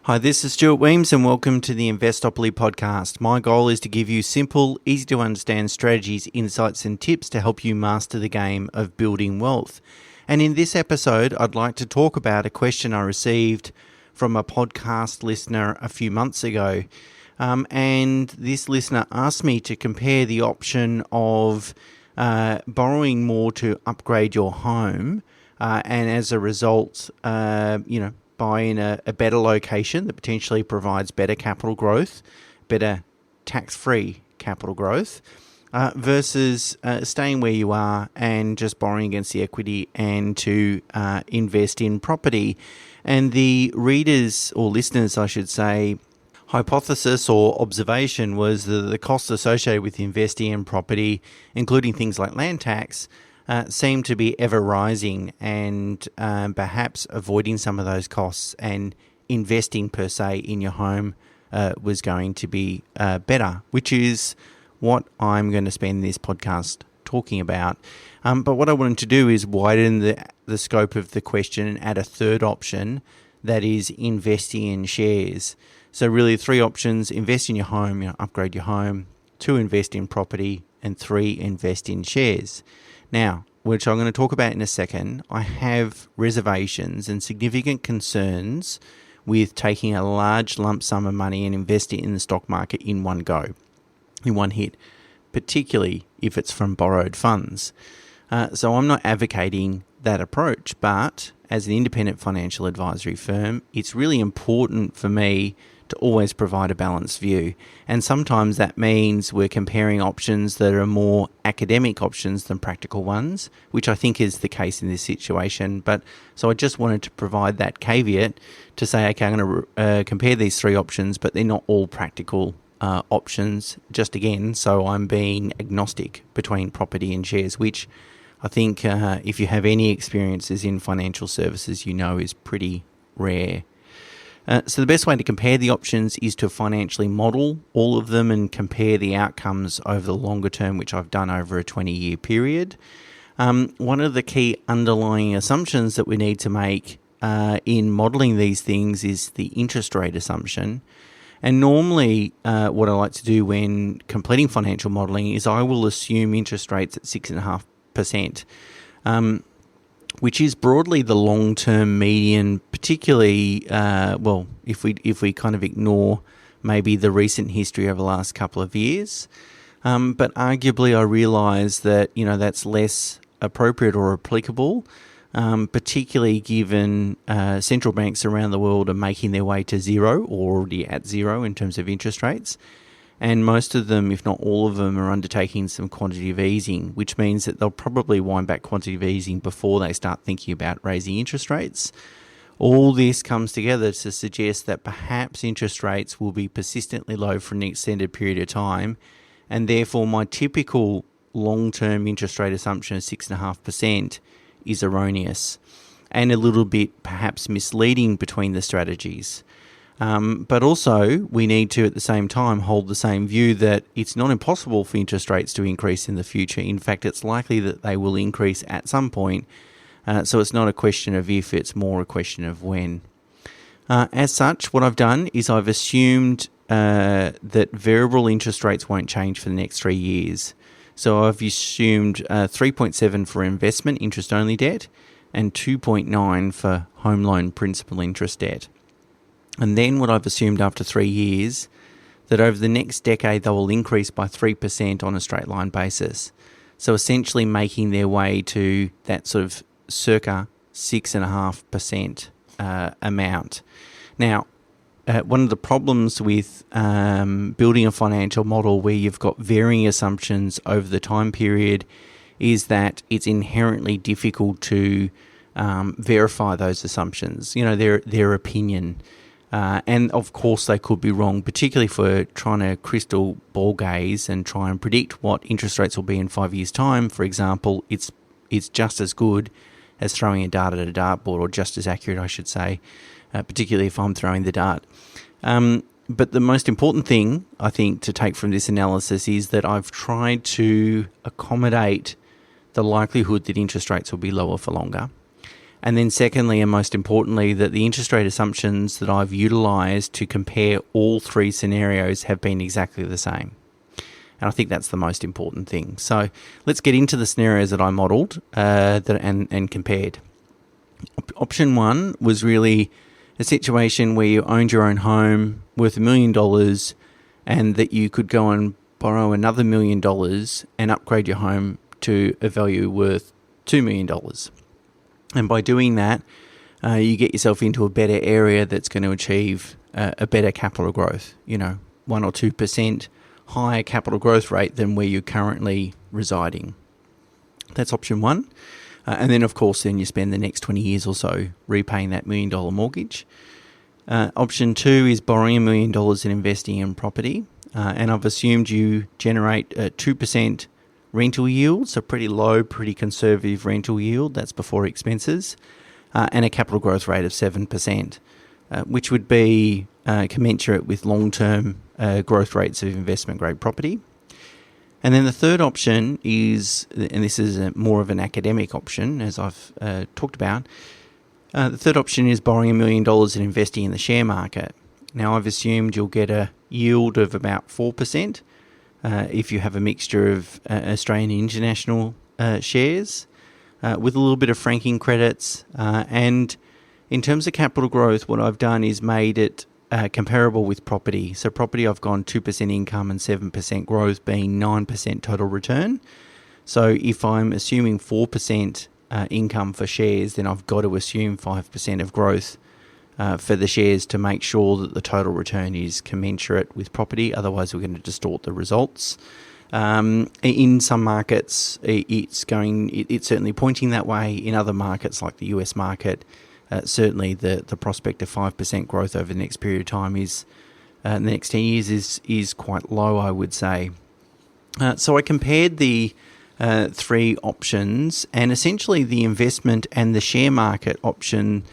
Hi, this is Stuart Weems and welcome to the Investopoly podcast. My goal is to give you simple, easy to understand strategies, insights and tips to help you master the game of building wealth. And in this episode, I'd like to talk about a question I received from a podcast listener a few months ago. And this listener asked me to compare the option of borrowing more to upgrade your home and as a result, buy in a better location that potentially provides better capital growth, better tax-free capital growth, versus staying where you are and just borrowing against the equity and to invest in property. And the readers, or listeners I should say, hypothesis or observation was that the costs associated with investing in property, including things like land tax, seem to be ever rising, and perhaps avoiding some of those costs and investing per se in your home was going to be better, which is what I'm going to spend this podcast talking about. But what I wanted to do is widen the scope of the question and add a third option, that is investing in shares. So really 3 options: invest in your home, upgrade your home; 2, invest in property; and 3, invest in shares. Now, which I'm going to talk about in a second, I have reservations and significant concerns with taking a large lump sum of money and investing in the stock market in one go, in one hit, particularly if it's from borrowed funds. So I'm not advocating that approach, but as an independent financial advisory firm, it's really important for me to always provide a balanced view. And sometimes that means we're comparing options that are more academic options than practical ones, which I think is the case in this situation. But so I just wanted to provide that caveat to say, okay, I'm going to compare these 3 options, but they're not all practical options. Just again, so I'm being agnostic between property and shares, which I think if you have any experiences in financial services, is pretty rare. So the best way to compare the options is to financially model all of them and compare the outcomes over the longer term, which I've done over a 20-year period. One of the key underlying assumptions that we need to make in modelling these things is the interest rate assumption. And normally what I like to do when completing financial modelling is I will assume interest rates at 6.5%. Which is broadly the long-term median, particularly, if we kind of ignore maybe the recent history over the last couple of years. But arguably I realise that, that's less appropriate or applicable, particularly given central banks around the world are making their way to zero, or already at zero in terms of interest rates. And most of them, if not all of them, are undertaking some quantitative easing, which means that they'll probably wind back quantitative easing before they start thinking about raising interest rates. All this comes together to suggest that perhaps interest rates will be persistently low for an extended period of time, and therefore my typical long-term interest rate assumption of 6.5% is erroneous and a little bit perhaps misleading between the strategies. But also, we need to, at the same time, hold the same view that it's not impossible for interest rates to increase in the future. In fact, it's likely that they will increase at some point. So it's not a question of if, it's more a question of when. As such, what I've done is I've assumed that variable interest rates won't change for the next 3 years. So I've assumed 3.7 for investment interest-only debt and 2.9 for home loan principal interest debt. And then what I've assumed after 3 years, that over the next decade they will increase by 3% on a straight line basis. So essentially making their way to that sort of circa 6.5% amount. Now, one of the problems with building a financial model where you've got varying assumptions over the time period is that it's inherently difficult to verify those assumptions. Their opinion. And of course they could be wrong, particularly if we're trying to crystal ball gaze and try and predict what interest rates will be in 5 years' time. For example, it's just as good as throwing a dart at a dartboard, or just as accurate, I should say, particularly if I'm throwing the dart. But the most important thing, I think, to take from this analysis is that I've tried to accommodate the likelihood that interest rates will be lower for longer. And then secondly, and most importantly, that the interest rate assumptions that I've utilised to compare all three scenarios have been exactly the same. And I think that's the most important thing. So let's get into the scenarios that I modelled and compared. Option one was really a situation where you owned your own home worth $1 million and that you could go and borrow another $1 million and upgrade your home to a value worth $2 million. And by doing that, you get yourself into a better area that's going to achieve a better capital growth, 1 or 2% higher capital growth rate than where you're currently residing. That's option one. And then, of course, then you spend the next 20 years or so repaying that $1 million mortgage. Option two is borrowing $1 million and investing in property. And I've assumed you generate a 2% rental yield, so pretty low, pretty conservative rental yield. That's before expenses. And a capital growth rate of 7%, which would be commensurate with long-term growth rates of investment-grade property. And then the third option is, and this is more of an academic option, as I've talked about, the third option is borrowing $1 million and investing in the share market. Now, I've assumed you'll get a yield of about 4% if you have a mixture of Australian and international shares with a little bit of franking credits. And in terms of capital growth, what I've done is made it comparable with property. So property, I've gone 2% income and 7% growth being 9% total return. So if I'm assuming 4% income for shares, then I've got to assume 5% of growth for the shares to make sure that the total return is commensurate with property. Otherwise, we're going to distort the results. In some markets, it's certainly pointing that way. In other markets, like the US market, certainly the prospect of 5% growth over the next period of time is in the next 10 years is quite low, I would say. So I compared the three options, and essentially the investment and the share market option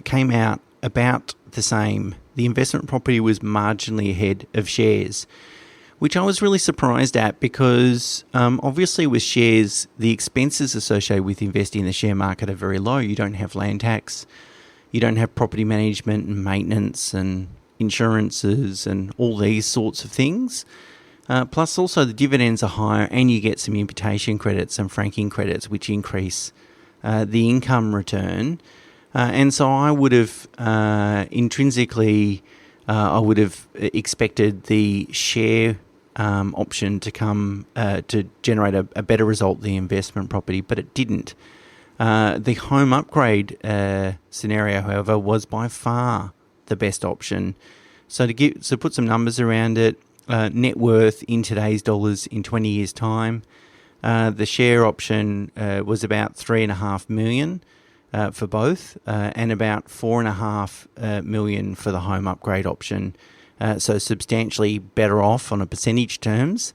came out about the same. The investment property was marginally ahead of shares, which I was really surprised at because obviously with shares, the expenses associated with investing in the share market are very low. You don't have land tax, you don't have property management and maintenance and insurances and all these sorts of things. Plus also the dividends are higher and you get some imputation credits and franking credits which increase the income return. And so I would have intrinsically, I would have expected the share option to come to generate a better result than the investment property, but it didn't. The home upgrade scenario, however, was by far the best option. So to put some numbers around it, net worth in today's dollars in 20 years' time, the share option was about $3.5 million for both, and about $4.5 million for the home upgrade option. So substantially better off on a percentage terms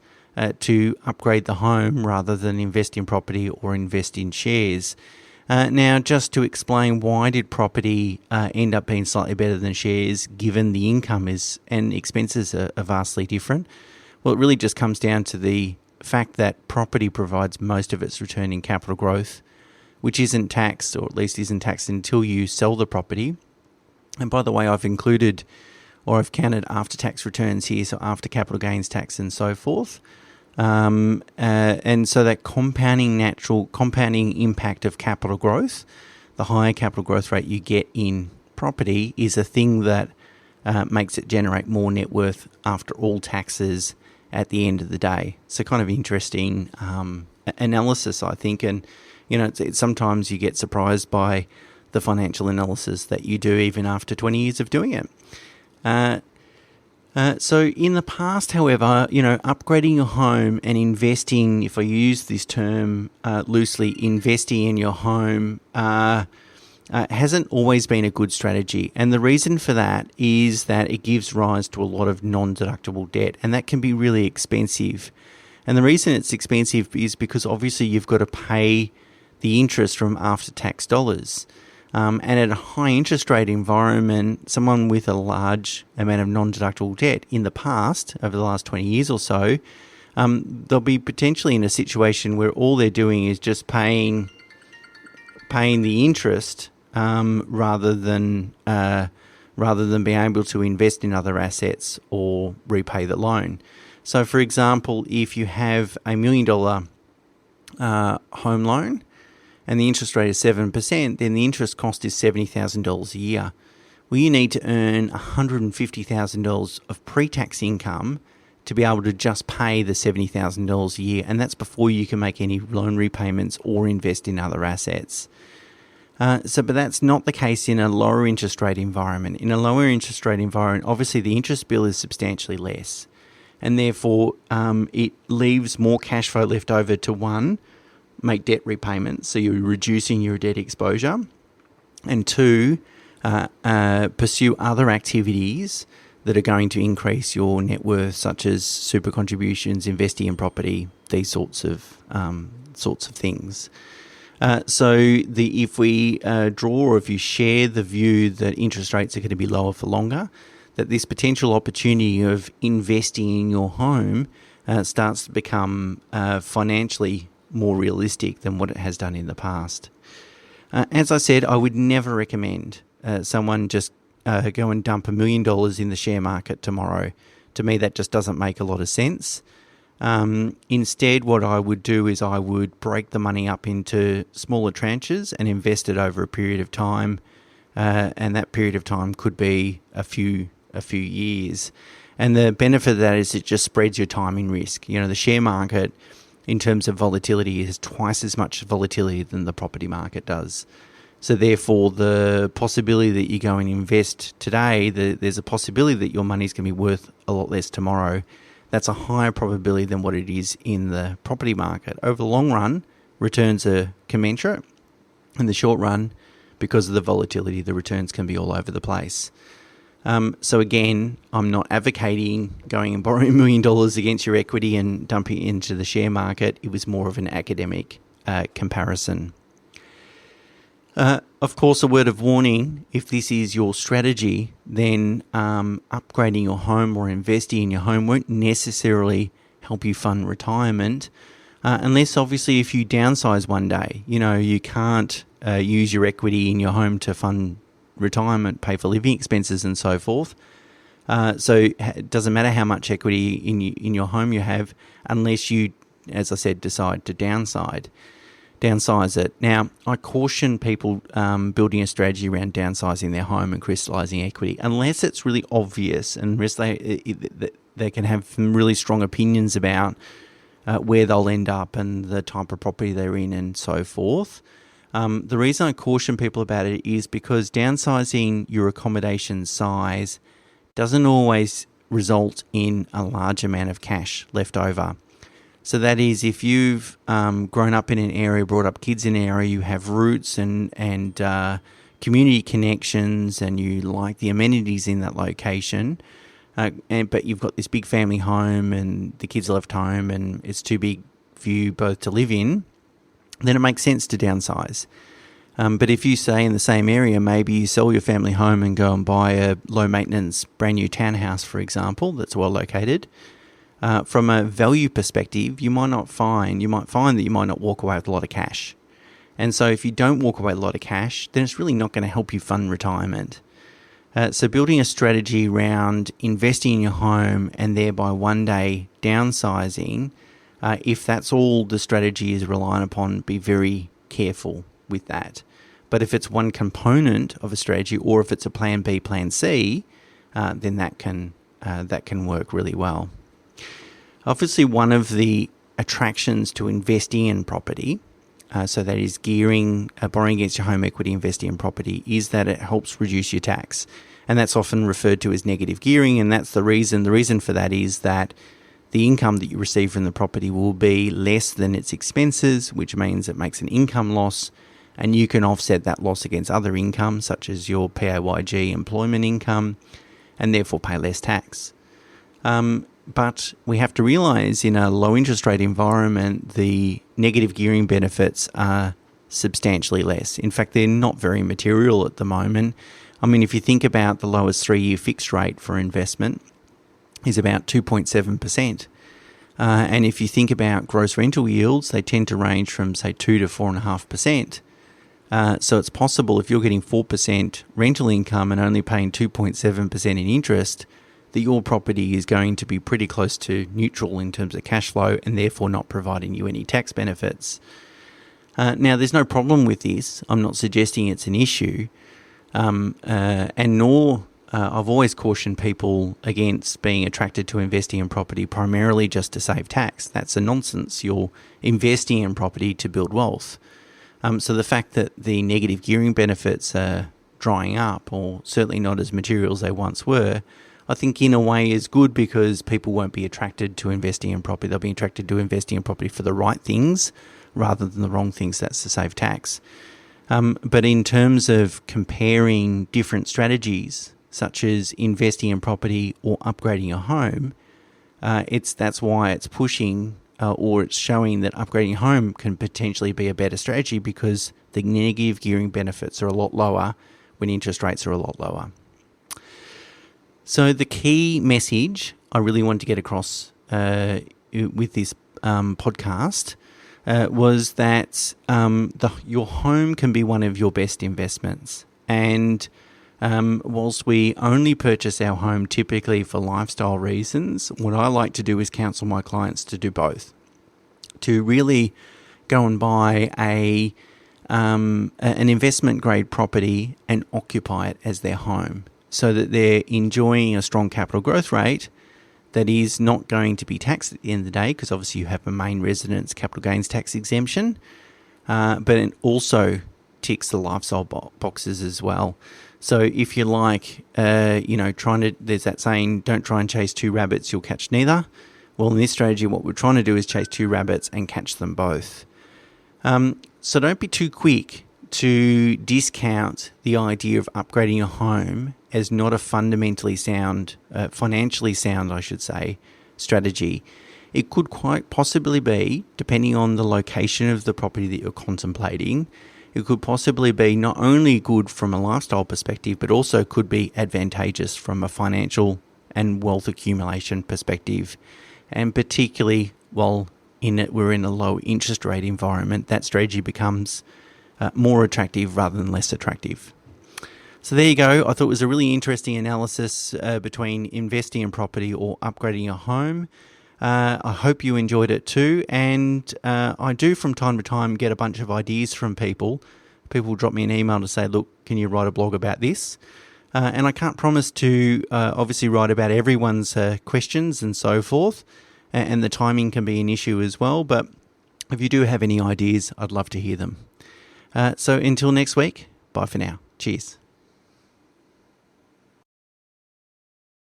to upgrade the home rather than invest in property or invest in shares. Now, just to explain, why did property end up being slightly better than shares given the income and expenses are vastly different? Well, it really just comes down to the fact that property provides most of its return in capital growth, which isn't taxed, or at least isn't taxed until you sell the property. And by the way, I've counted after-tax returns here, so after capital gains tax and so forth. And so that compounding impact of capital growth, the higher capital growth rate you get in property, is a thing that makes it generate more net worth after all taxes at the end of the day. So kind of interesting analysis, I think. And, sometimes you get surprised by the financial analysis that you do even after 20 years of doing it. So in the past, however, upgrading your home and investing, if I use this term loosely, investing in your home hasn't always been a good strategy. And the reason for that is that it gives rise to a lot of non-deductible debt, and that can be really expensive. And the reason it's expensive is because obviously you've got to pay the interest from after-tax dollars. And at a high interest rate environment, someone with a large amount of non-deductible debt in the past, over the last 20 years or so, they'll be potentially in a situation where all they're doing is just paying paying the interest rather than being able to invest in other assets or repay the loan. So, for example, if you have $1 million home loan and the interest rate is 7%, then the interest cost is $70,000 a year. Well, you need to earn $150,000 of pre-tax income to be able to just pay the $70,000 a year, and that's before you can make any loan repayments or invest in other assets. But that's not the case in a lower interest rate environment. In a lower interest rate environment, obviously the interest bill is substantially less, and therefore it leaves more cash flow left over to make debt repayments, so you're reducing your debt exposure, and two, pursue other activities that are going to increase your net worth, such as super contributions, investing in property, these sorts of things. If we or if you share the view that interest rates are going to be lower for longer, that this potential opportunity of investing in your home starts to become financially more realistic than what it has done in the past. As I said, I would never recommend someone just go and dump $1 million in the share market tomorrow. To me, that just doesn't make a lot of sense. Instead, what I would do is I would break the money up into smaller tranches and invest it over a period of time, and that period of time could be a few years. And the benefit of that is it just spreads your time in risk. You know, the share market, in terms of volatility, has twice as much volatility than the property market does. So therefore, the possibility that you go and invest today, there's a possibility that your money's going to be worth a lot less tomorrow. That's a higher probability than what it is in the property market. Over the long run, returns are commensurate. In the short run, because of the volatility, the returns can be all over the place. So again, I'm not advocating going and borrowing $1 million against your equity and dumping it into the share market. It was more of an academic comparison. Of course, a word of warning, if this is your strategy, then upgrading your home or investing in your home won't necessarily help you fund retirement, unless obviously if you downsize one day. You know, you can't use your equity in your home to fund retirement, pay for living expenses and so forth. So it doesn't matter how much equity in your home you have, unless you, as I said, decide to downsize it. Now, I caution people building a strategy around downsizing their home and crystallising equity, unless it's really obvious and unless they can have some really strong opinions about where they'll end up and the type of property they're in and so forth. The reason I caution people about it is because downsizing your accommodation size doesn't always result in a large amount of cash left over. So that is, if you've grown up in an area, brought up kids in an area, you have roots and community connections, and you like the amenities in that location, but you've got this big family home and the kids are left home and it's too big for you both to live in, then it makes sense to downsize. But if you stay in the same area, maybe you sell your family home and go and buy a low-maintenance brand new townhouse, for example, that's well located. From a value perspective, you might find that you might not walk away with a lot of cash. And so if you don't walk away with a lot of cash, then it's really not going to help you fund retirement. So building a strategy around investing in your home and thereby one day downsizing, if that's all the strategy is reliant upon, be very careful with that. But if it's one component of a strategy, or if it's a plan B, plan C, then that can work really well. Obviously, one of the attractions to investing in property, so that is borrowing against your home equity, investing in property, is that it helps reduce your tax. And that's often referred to as negative gearing, and that's the reason. The reason for that is that the income that you receive from the property will be less than its expenses, which means it makes an income loss, and you can offset that loss against other income, such as your PAYG employment income, and therefore pay less tax. But we have to realise in a low interest rate environment, the negative gearing benefits are substantially less. In fact, they're not very material at the moment. I mean, if you think about the lowest 3-year fixed rate for investment is about 2.7%. And if you think about gross rental yields, they tend to range from, say, 2 to 4.5%. So it's possible if you're getting 4% rental income and only paying 2.7% in interest, that your property is going to be pretty close to neutral in terms of cash flow and therefore not providing you any tax benefits. Now, there's no problem with this. I'm not suggesting it's an issue, and nor I've always cautioned people against being attracted to investing in property primarily just to save tax. That's a nonsense. You're investing in property to build wealth. So the fact that the negative gearing benefits are drying up, or certainly not as material as they once were, I think in a way is good because people won't be attracted to investing in property. They'll be attracted to investing in property for the right things rather than the wrong things. That's to save tax. But in terms of comparing different strategies, such as investing in property or upgrading your home, that's why it's pushing or it's showing that upgrading your home can potentially be a better strategy because the negative gearing benefits are a lot lower when interest rates are a lot lower. So the key message I really wanted to get across with this podcast was that your home can be one of your best investments. And whilst we only purchase our home typically for lifestyle reasons, what I like to do is counsel my clients to do both. To really go and buy an investment grade property and occupy it as their home, so that they're enjoying a strong capital growth rate that is not going to be taxed at the end of the day, because obviously you have a main residence capital gains tax exemption, but it also ticks the lifestyle boxes as well. So if you like, there's that saying, don't try and chase two rabbits, you'll catch neither. Well, in this strategy, what we're trying to do is chase two rabbits and catch them both. So don't be too quick to discount the idea of upgrading your home as not a fundamentally sound, financially sound, I should say, strategy. It could quite possibly be, depending on the location of the property that you're contemplating, it could possibly be not only good from a lifestyle perspective, but also could be advantageous from a financial and wealth accumulation perspective. And particularly while we're in a low interest rate environment, that strategy becomes more attractive rather than less attractive. So there you go. I thought it was a really interesting analysis between investing in property or upgrading your home. I hope you enjoyed it too. And I do from time to time get a bunch of ideas from people. People drop me an email to say, look, can you write a blog about this? And I can't promise to obviously write about everyone's questions and so forth. And the timing can be an issue as well. But if you do have any ideas, I'd love to hear them. So until next week, bye for now. Cheers.